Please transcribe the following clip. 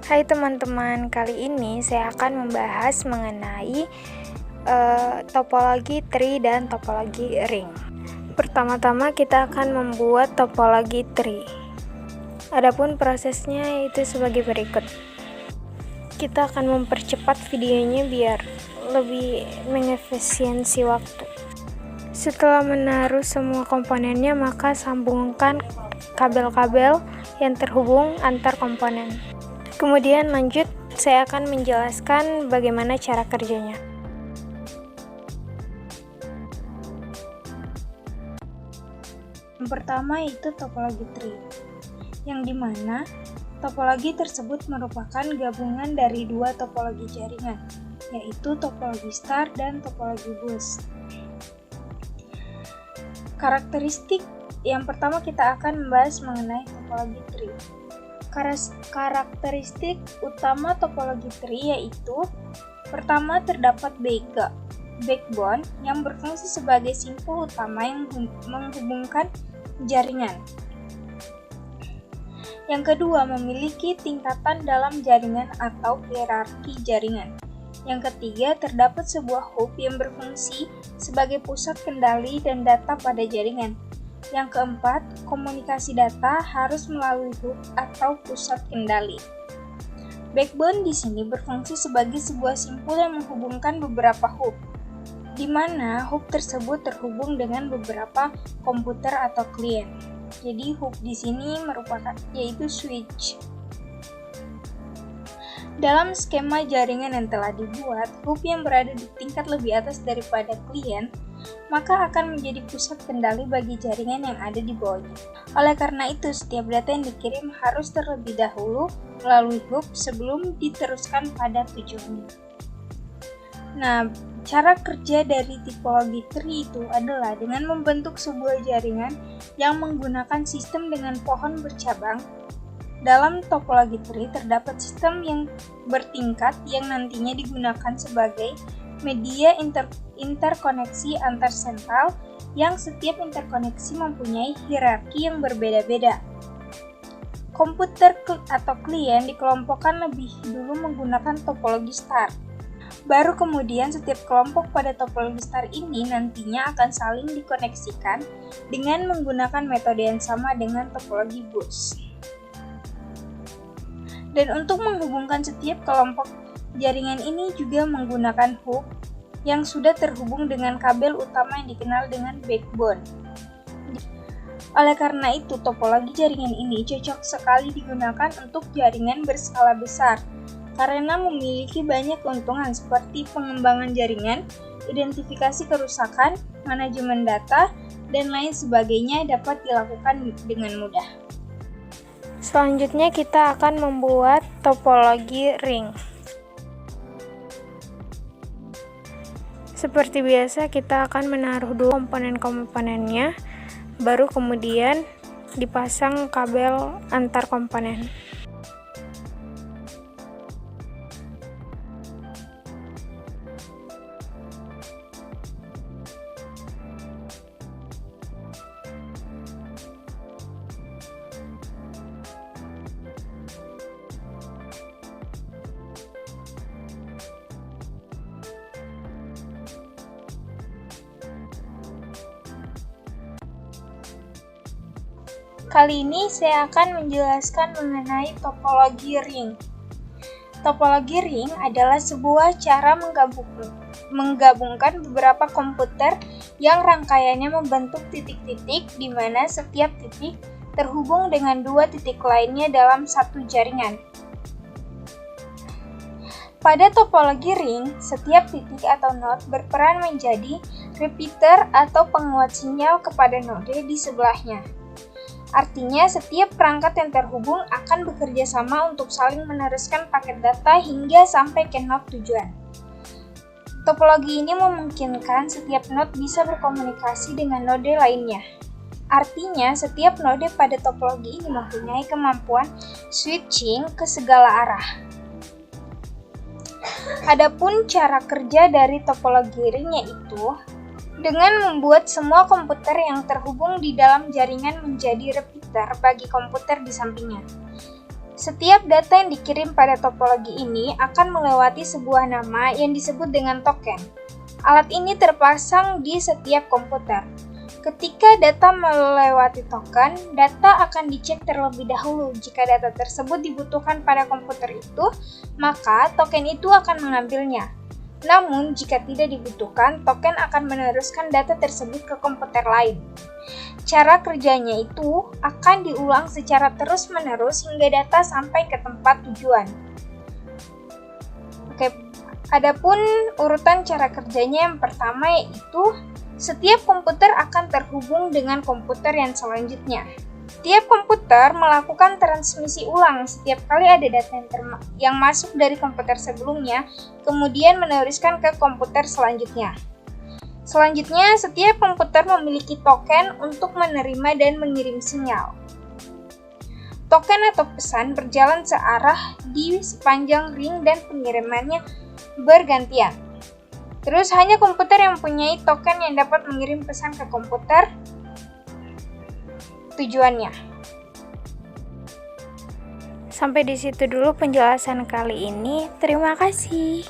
Hai teman-teman, kali ini saya akan membahas mengenai topologi tree dan topologi ring. Pertama-tama kita akan membuat topologi tree. Adapun prosesnya itu sebagai berikut. Kita akan mempercepat videonya biar lebih mengefisiensi waktu. Setelah menaruh semua komponennya, maka sambungkan kabel-kabel yang terhubung antar komponen. Kemudian lanjut, saya akan menjelaskan bagaimana cara kerjanya. Yang pertama yaitu topologi tree, yang dimana topologi tersebut merupakan gabungan dari dua topologi jaringan, yaitu topologi star dan topologi bus. Karakteristik yang pertama kita akan membahas mengenai topologi tree. Karakteristik utama topologi tree yaitu pertama, terdapat backbone yang berfungsi sebagai simpul utama yang menghubungkan jaringan. Yang kedua, memiliki tingkatan dalam jaringan atau hierarki jaringan. Yang ketiga, terdapat sebuah hub yang berfungsi sebagai pusat kendali dan data pada jaringan. Yang keempat, komunikasi data harus melalui hub atau pusat kendali. Backbone di sini berfungsi sebagai sebuah simpul yang menghubungkan beberapa hub, di mana hub tersebut terhubung dengan beberapa komputer atau klien. Jadi hub di sini merupakan yaitu switch. Dalam skema jaringan yang telah dibuat, hub yang berada di tingkat lebih atas daripada klien, maka akan menjadi pusat kendali bagi jaringan yang ada di bawahnya. Oleh karena itu, setiap data yang dikirim harus terlebih dahulu melalui hub sebelum diteruskan pada tujuannya. Nah, cara kerja dari tipologi tree itu adalah dengan membentuk sebuah jaringan yang menggunakan sistem dengan pohon bercabang. Dalam topologi tree terdapat sistem yang bertingkat yang nantinya digunakan sebagai media interkoneksi antar sentral yang setiap interkoneksi mempunyai hierarki yang berbeda-beda. Komputer atau klien dikelompokkan lebih dulu menggunakan topologi star. Baru kemudian setiap kelompok pada topologi star ini nantinya akan saling dikoneksikan dengan menggunakan metode yang sama dengan topologi bus. Dan untuk menghubungkan setiap kelompok jaringan ini juga menggunakan hub yang sudah terhubung dengan kabel utama yang dikenal dengan backbone. Oleh karena itu, topologi jaringan ini cocok sekali digunakan untuk jaringan berskala besar karena memiliki banyak keuntungan seperti pengembangan jaringan, identifikasi kerusakan, manajemen data, dan lain sebagainya dapat dilakukan dengan mudah. Selanjutnya kita akan membuat topologi ring. Seperti biasa, kita akan menaruh dulu komponen-komponennya, baru kemudian dipasang kabel antar komponen. Kali ini saya akan menjelaskan mengenai topologi ring. Topologi ring adalah sebuah cara menggabungkan beberapa komputer yang rangkaiannya membentuk titik-titik di mana setiap titik terhubung dengan dua titik lainnya dalam satu jaringan. Pada topologi ring, setiap titik atau node berperan menjadi repeater atau penguat sinyal kepada node di sebelahnya. Artinya, setiap perangkat yang terhubung akan bekerja sama untuk saling meneruskan paket data hingga sampai ke node tujuan. Topologi ini memungkinkan setiap node bisa berkomunikasi dengan node lainnya. Artinya, setiap node pada topologi ini mempunyai kemampuan switching ke segala arah. Adapun cara kerja dari topologi ring yaitu dengan membuat semua komputer yang terhubung di dalam jaringan menjadi repeater bagi komputer di sampingnya. Setiap data yang dikirim pada topologi ini akan melewati sebuah nama yang disebut dengan token. Alat ini terpasang di setiap komputer. Ketika data melewati token, data akan dicek terlebih dahulu. Jika data tersebut dibutuhkan pada komputer itu, maka token itu akan mengambilnya. Namun, jika tidak dibutuhkan, token akan meneruskan data tersebut ke komputer lain. Cara kerjanya itu akan diulang secara terus-menerus hingga data sampai ke tempat tujuan. Oke, adapun urutan cara kerjanya yang pertama yaitu setiap komputer akan terhubung dengan komputer yang selanjutnya. Tiap komputer melakukan transmisi ulang setiap kali ada data yang masuk dari komputer sebelumnya, kemudian meneruskan ke komputer selanjutnya. Selanjutnya, setiap komputer memiliki token untuk menerima dan mengirim sinyal. Token atau pesan berjalan searah di sepanjang ring dan pengirimannya bergantian. Terus hanya komputer yang mempunyai token yang dapat mengirim pesan ke komputer tujuannya. Sampai di situ dulu penjelasan kali ini. Terima kasih.